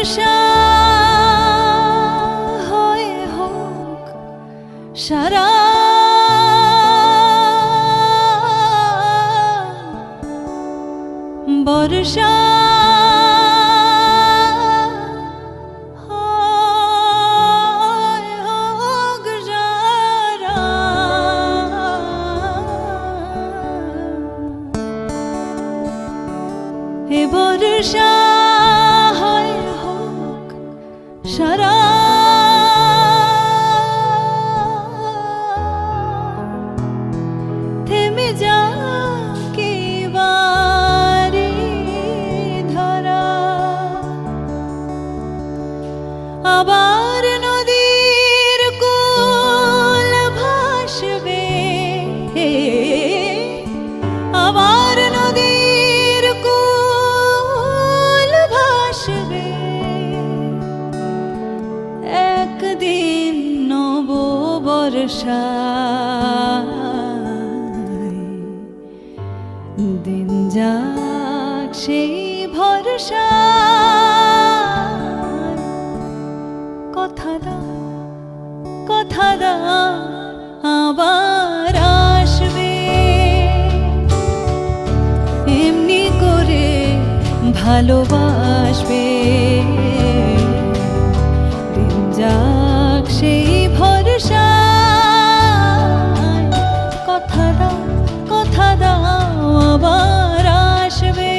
বর্ষা হয়ে হোক সারা বর্ষা এ বর্ষা হয় হোক সারা থেমে যাক এবারে ধরা আবার নদীর কূল ভাসবে আবার নদীর কূল ভাসবে একদিন নব বর্ষায় দিন যাক সেই ভরসা কথা দাও আবার আসবে এমনি করে ভালোবাসবে দিন যাক সেই ভরসা কথা দাও আবার আসবে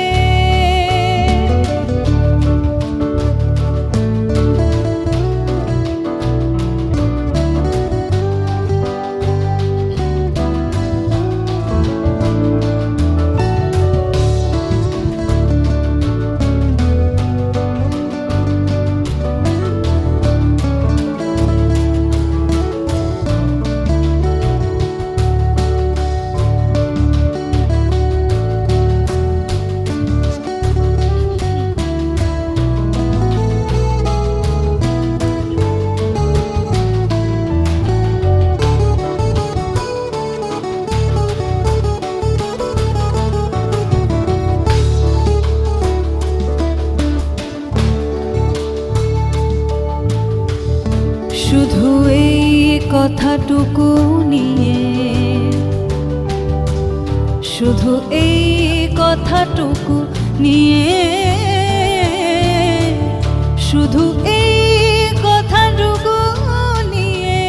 শুধু এই কথাটুকু নিয়ে শুধু এই কথাটুকু নিয়ে শুধু এই কথাটুকু নিয়ে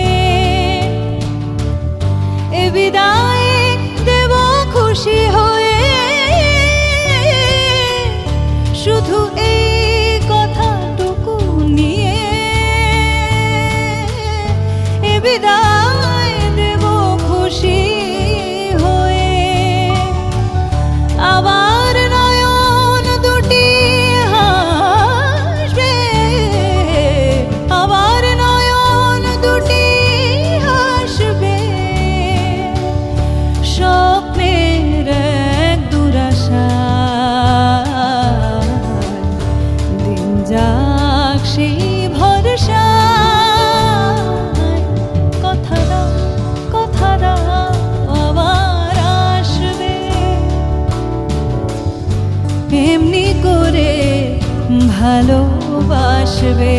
এ বিদায় দেব খুশি হয়ে শুধু এই কথাটুকু নিয়ে বিদায় দেব খুশি হয়ে আবার নয়ন দুটি হাসবে আবার নয়ন দুটি হাসবে স্বপ্নের এক দুরাশা দিন যাক সেই ভরসা এমনি করে ভালোবাসবে।